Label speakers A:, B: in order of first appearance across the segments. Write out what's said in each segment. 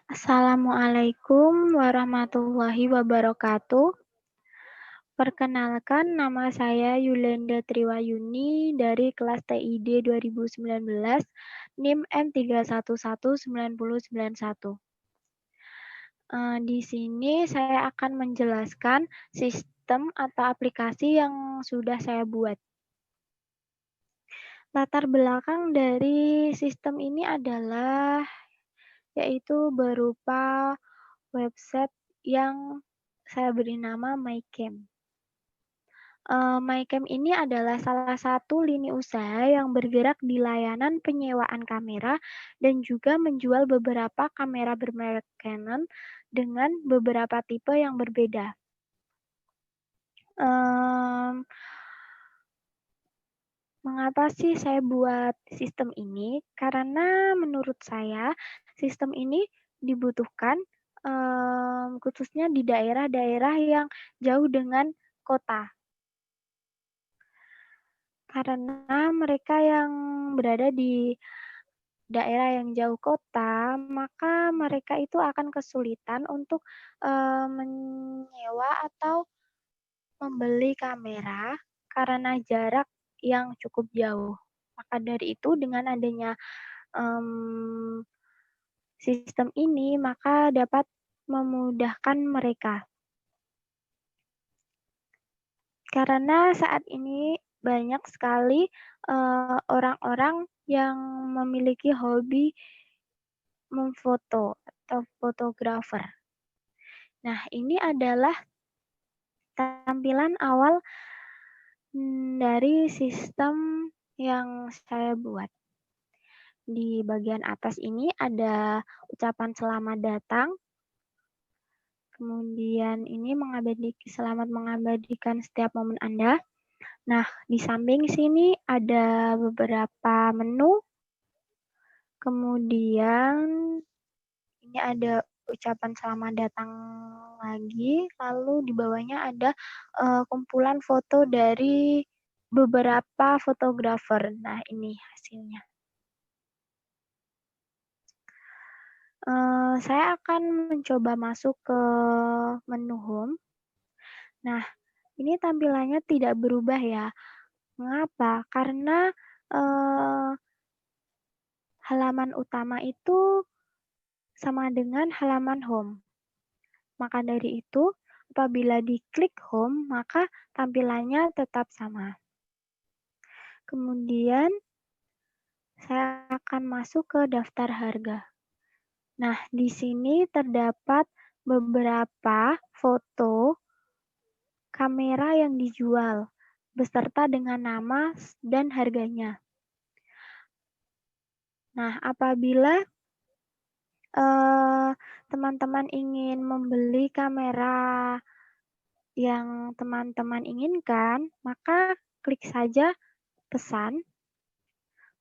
A: Assalamualaikum warahmatullahi wabarakatuh. Perkenalkan, nama saya Yulenda Triwayuni dari kelas TID 2019, NIM M3119091. Di sini saya akan menjelaskan sistem atau aplikasi yang sudah saya buat. Latar belakang dari sistem ini adalah yaitu berupa website yang saya beri nama MyCam. MyCam ini adalah salah satu lini usaha yang bergerak di layanan penyewaan kamera dan juga menjual beberapa kamera bermerek Canon dengan beberapa tipe yang berbeda. Mengapa sih saya buat sistem ini? Karena menurut saya sistem ini dibutuhkan khususnya di daerah-daerah yang jauh dengan kota. Karena mereka yang berada di daerah yang jauh kota, maka mereka itu akan kesulitan untuk menyewa atau membeli kamera karena jarak yang cukup jauh. Maka dari itu dengan adanya sistem ini, maka dapat memudahkan mereka. Karena saat ini banyak sekali orang-orang yang memiliki hobi memfoto atau fotografer. Nah, ini adalah tampilan awal dari sistem yang saya buat. Di bagian atas ini ada ucapan selamat datang. Kemudian ini selamat mengabadikan setiap momen Anda. Nah, di samping sini ada beberapa menu. Kemudian ini ada ucapan selamat datang lagi. Lalu di bawahnya ada kumpulan foto dari beberapa fotografer. Nah, ini hasilnya. Saya akan mencoba masuk ke menu home. Nah, ini tampilannya tidak berubah ya. Mengapa? Karena halaman utama itu sama dengan halaman home. Maka dari itu, apabila diklik home, maka tampilannya tetap sama. Kemudian, saya akan masuk ke daftar harga. Nah, di sini terdapat beberapa foto kamera yang dijual, beserta dengan nama dan harganya. Nah, apabila teman-teman ingin membeli kamera yang teman-teman inginkan, maka klik saja pesan,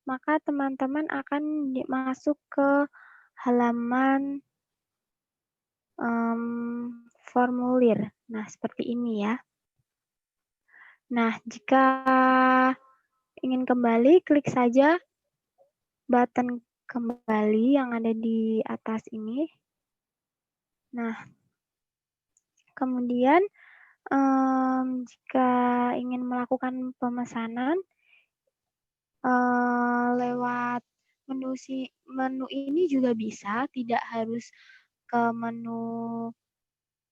A: maka teman-teman akan masuk ke halaman formulir. Nah, seperti ini ya. Nah, jika ingin kembali, klik saja button kembali yang ada di atas ini. Nah, kemudian jika ingin melakukan pemesanan lewat menu ini juga bisa, tidak harus ke menu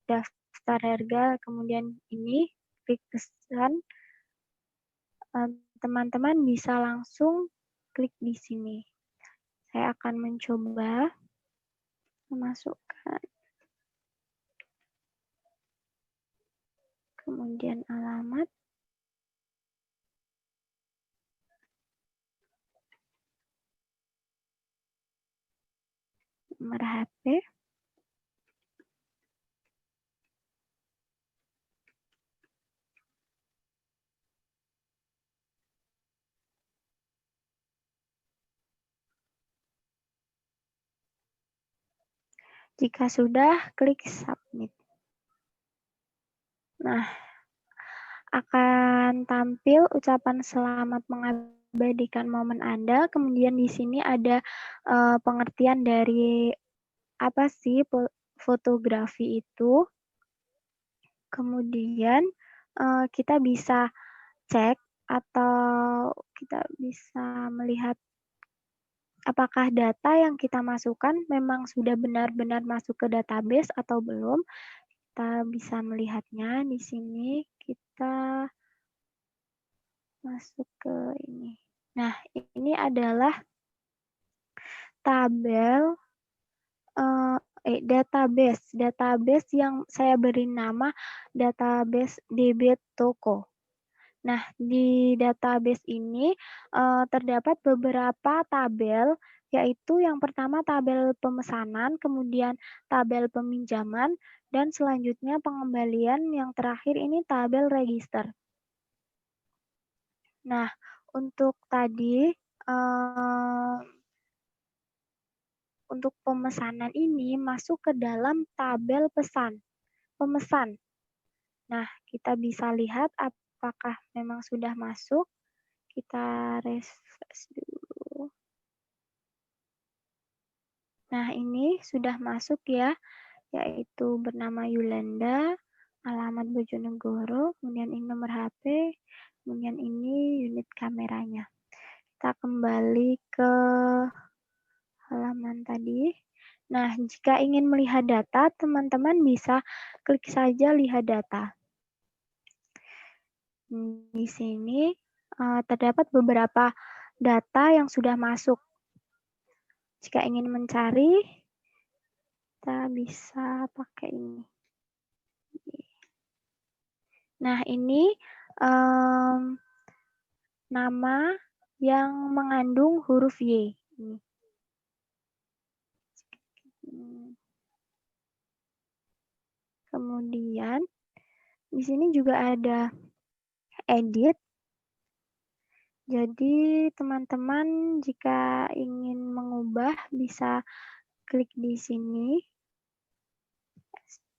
A: daftar harga, kemudian ini klik pesan, teman-teman bisa langsung klik di sini. Saya akan mencoba memasukkan, kemudian alamat, nomor HP, jika sudah, klik submit. Nah, akan tampil ucapan selamat mengabadikan momen Anda, kemudian di sini ada pengertian dari apa sih fotografi itu. Kemudian kita bisa cek atau kita bisa melihat apakah data yang kita masukkan memang sudah benar-benar masuk ke database atau belum. Kita bisa melihatnya di sini. Kita masuk ke ini. Nah, ini adalah tabel database yang saya beri nama database DB Toko. Nah, di database ini terdapat beberapa tabel, yaitu yang pertama tabel pemesanan, kemudian tabel peminjaman, dan selanjutnya pengembalian, yang terakhir ini tabel register. Nah, untuk tadi, untuk pemesanan ini masuk ke dalam tabel pemesan. Nah, kita bisa lihat apakah memang sudah masuk. Kita refresh dulu. Nah, ini sudah masuk ya, yaitu bernama Yulanda, alamat Bojonegoro, kemudian ini nomor HP, kemudian ini unit kameranya. Kita kembali ke halaman tadi. Nah, jika ingin melihat data, teman-teman bisa klik saja lihat data. Di sini terdapat beberapa data yang sudah masuk. Jika ingin mencari, kita bisa pakai ini. Nah, ini nama yang mengandung huruf Y. Kemudian, di sini juga ada edit. Jadi, teman-teman jika ingin mengubah bisa klik di sini.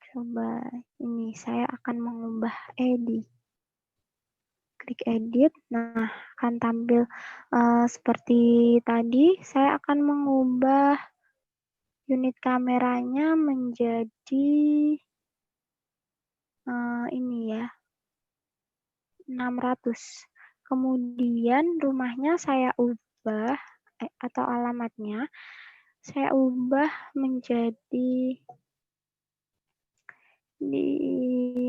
A: Coba ini, saya akan mengubah edit. Klik edit, nah akan tampil seperti tadi. Saya akan mengubah unit kameranya menjadi ini ya, 600. Kemudian rumahnya saya ubah, atau alamatnya, saya ubah menjadi di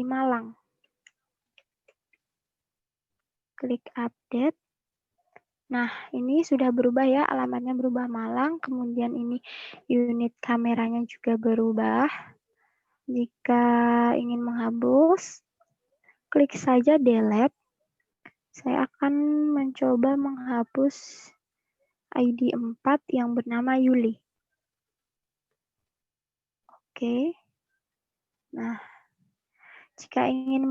A: Malang. Klik update. Nah, ini sudah berubah ya, alamatnya berubah Malang, kemudian ini unit kameranya juga berubah. Jika ingin menghapus, klik saja delete. Saya akan mencoba menghapus ID 4 yang bernama Yuli. Oke. Nah, jika ingin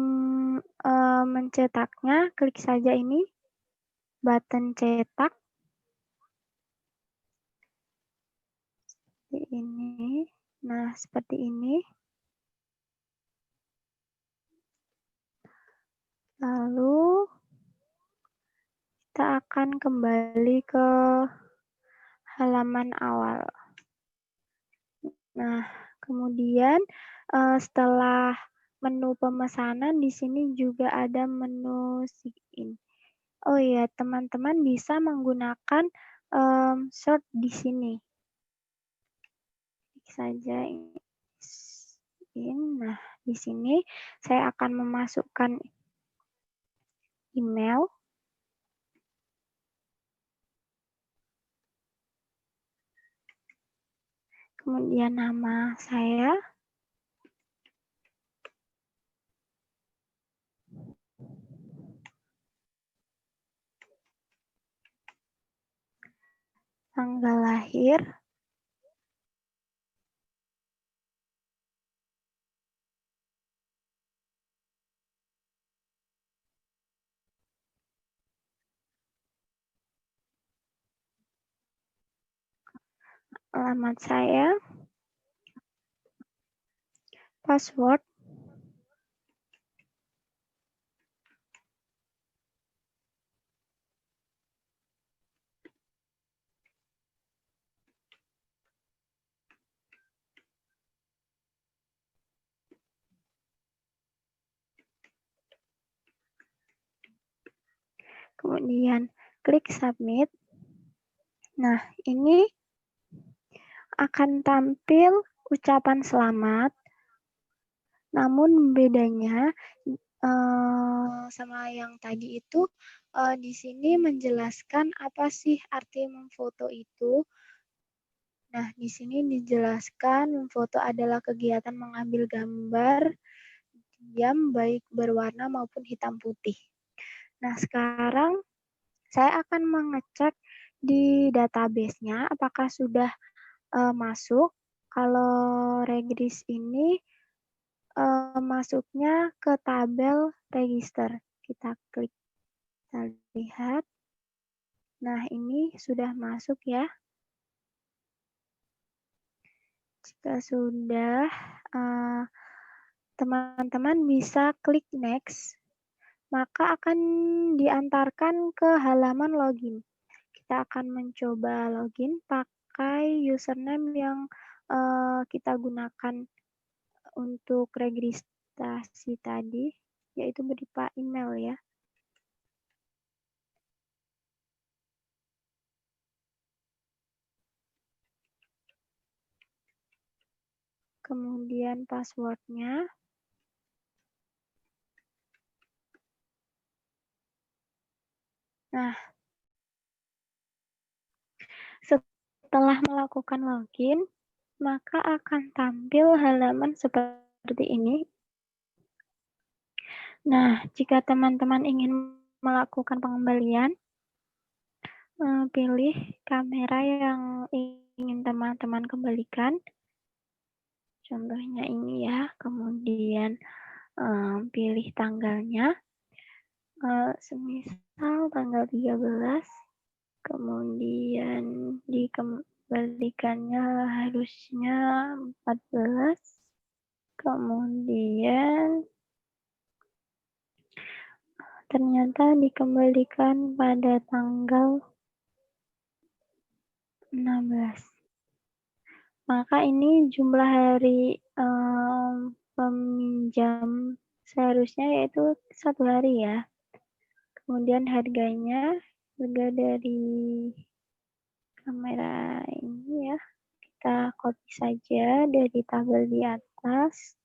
A: mencetaknya, klik saja ini, button cetak. Seperti ini. Nah, seperti ini. Lalu, kita akan kembali ke halaman awal. Nah, kemudian setelah menu pemesanan, di sini juga ada menu sign-in. Oh iya, teman-teman bisa menggunakan sort di sini. Klik saja ini. Nah, di sini saya akan memasukkan email. Kemudian nama saya. Tanggal lahir. Alamat saya. Password. kemudian klik submit. Nah, ini akan tampil ucapan selamat, namun bedanya sama yang tadi itu di sini menjelaskan apa sih arti memfoto itu. Nah, di sini dijelaskan memfoto adalah kegiatan mengambil gambar diam baik berwarna maupun hitam putih. Nah, sekarang saya akan mengecek di database-nya apakah sudah masuk. Kalau Regris ini masuknya ke tabel register. Kita klik, kita lihat. Nah, ini sudah masuk ya. Jika sudah, teman-teman bisa klik next, maka akan diantarkan ke halaman login. Kita akan mencoba login pakai username yang kita gunakan untuk registrasi tadi, yaitu berupa email ya. Kemudian passwordnya. Nah, setelah melakukan login, maka akan tampil halaman seperti ini. Nah, jika teman-teman ingin melakukan pengembalian, pilih kamera yang ingin teman-teman kembalikan. Contohnya ini ya, kemudian pilih tanggalnya, semisal tanggal 13, kemudian dikembalikannya harusnya 14, kemudian ternyata dikembalikan pada tanggal 16. Maka ini jumlah hari peminjam seharusnya yaitu 1 hari ya. Kemudian harganya, harga dari kamera ini ya, kita copy saja dari tabel di atas.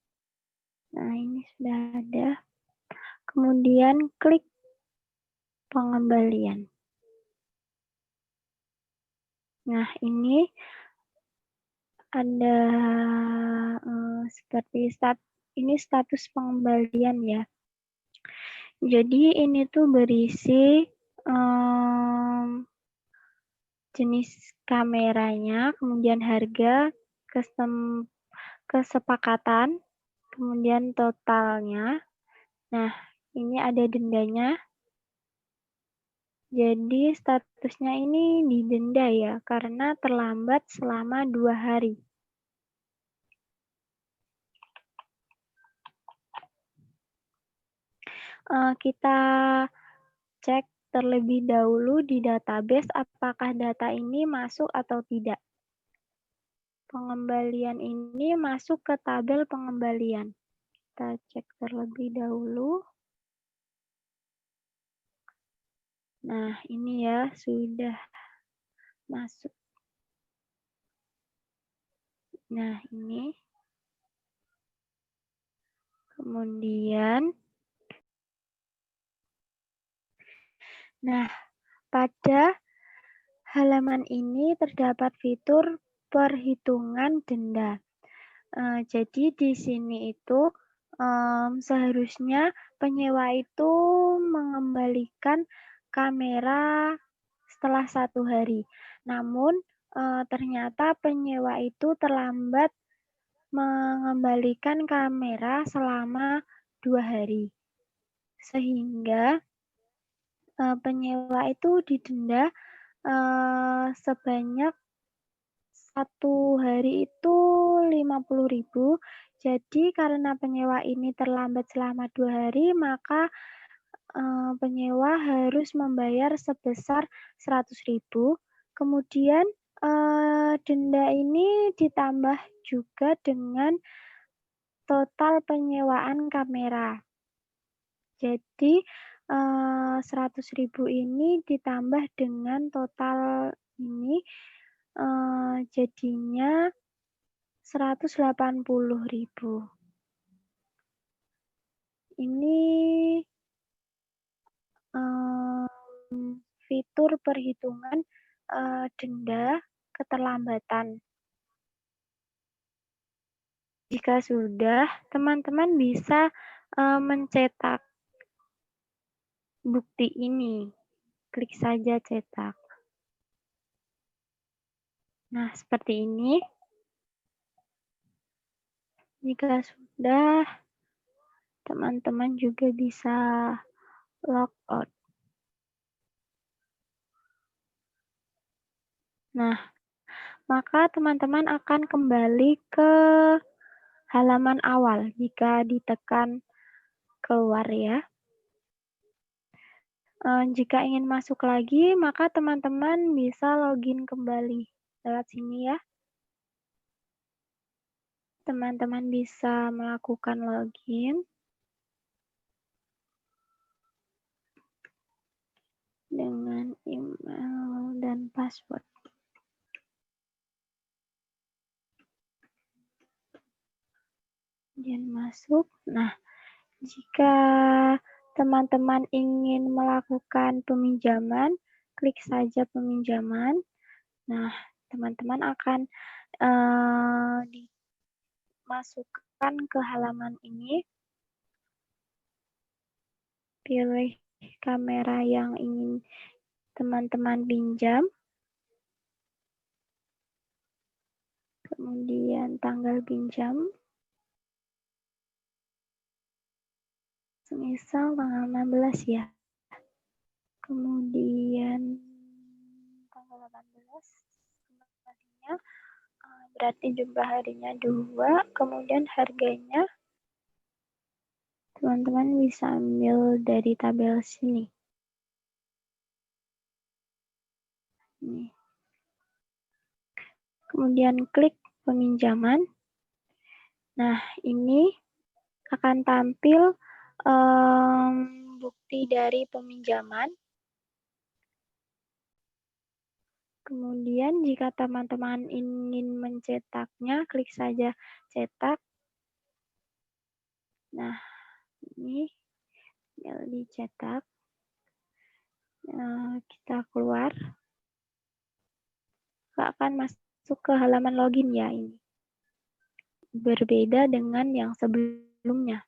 A: Nah, ini sudah ada. Kemudian klik pengembalian. Nah, ini ada seperti ini status pengembalian ya. Jadi ini tuh berisi jenis kameranya, kemudian harga, kesepakatan, kemudian totalnya. Nah, ini ada dendanya. Jadi statusnya ini didenda ya, karena terlambat selama 2 hari. Kita cek terlebih dahulu di database apakah data ini masuk atau tidak. Pengembalian ini masuk ke tabel pengembalian. Kita cek terlebih dahulu. Nah, ini ya sudah masuk. Nah, ini. Kemudian, nah, pada halaman ini terdapat fitur perhitungan denda. Jadi di sini itu seharusnya penyewa itu mengembalikan kamera setelah 1 hari. Namun ternyata penyewa itu terlambat mengembalikan kamera selama 2 hari. Sehingga penyewa itu didenda sebanyak 1 hari itu 50.000. Jadi karena penyewa ini terlambat selama 2 hari, maka penyewa harus membayar sebesar 100.000. Kemudian denda ini ditambah juga dengan total penyewaan kamera. Jadi 100.000 ini ditambah dengan total ini, jadinya 180.000. Ini, fitur perhitungan, denda keterlambatan. Jika sudah, teman-teman bisa, mencetak bukti ini. Klik saja cetak. Nah, seperti ini. Jika sudah, teman-teman juga bisa logout. Nah, maka teman-teman akan kembali ke halaman awal jika ditekan keluar ya. Jika ingin masuk lagi, maka teman-teman bisa login kembali lewat sini ya. Teman-teman bisa melakukan login dengan email dan password. Kemudian masuk. Nah, jika teman-teman ingin melakukan peminjaman, klik saja peminjaman. Nah, teman-teman akan dimasukkan ke halaman ini. Pilih kamera yang ingin teman-teman pinjam. Kemudian tanggal pinjam. Semisal tanggal 16 ya. Kemudian tanggal 18 harinya, berarti jumlah harinya 2, kemudian harganya teman-teman bisa ambil dari tabel sini. Nih. Kemudian klik peminjaman. Nah, ini akan tampil bukti dari peminjaman. Kemudian jika teman-teman ingin mencetaknya, klik saja cetak. Nah, ini tinggal dicetak. Kita keluar. Akan masuk ke halaman login ya ini. Berbeda dengan yang sebelumnya.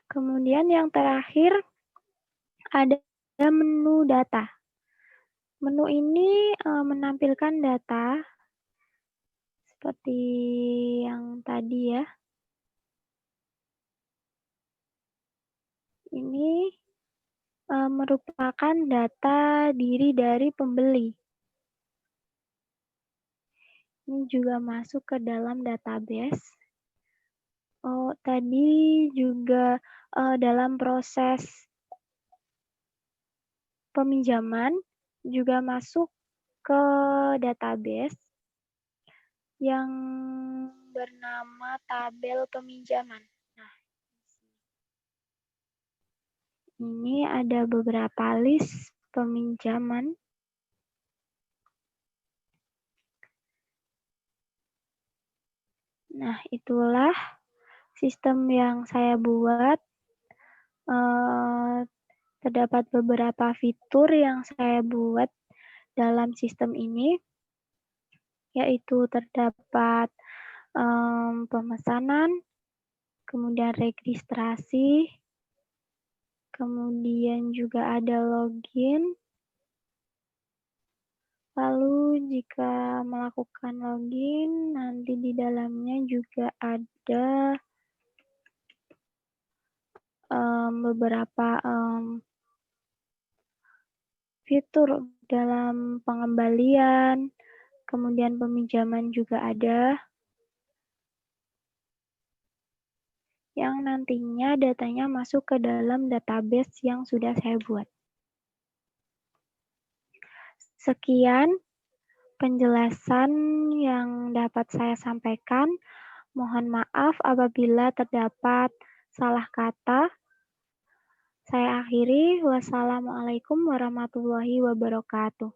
A: Kemudian yang terakhir ada menu data. Menu ini menampilkan data seperti yang tadi ya. Ini merupakan data diri dari pembeli. Ini juga masuk ke dalam database. Oh, tadi juga dalam proses peminjaman juga masuk ke database yang bernama tabel peminjaman. Nah, ini ada beberapa list peminjaman. Nah, itulah sistem yang saya buat. Terdapat beberapa fitur yang saya buat dalam sistem ini, yaitu terdapat pemesanan, kemudian registrasi, kemudian juga ada login. Lalu jika melakukan login, nanti di dalamnya juga ada beberapa fitur dalam pengembalian, kemudian peminjaman juga ada, yang nantinya datanya masuk ke dalam database yang sudah saya buat. Sekian penjelasan yang dapat saya sampaikan. Mohon maaf apabila terdapat salah kata. Saya akhiri. Wassalamualaikum warahmatullahi wabarakatuh.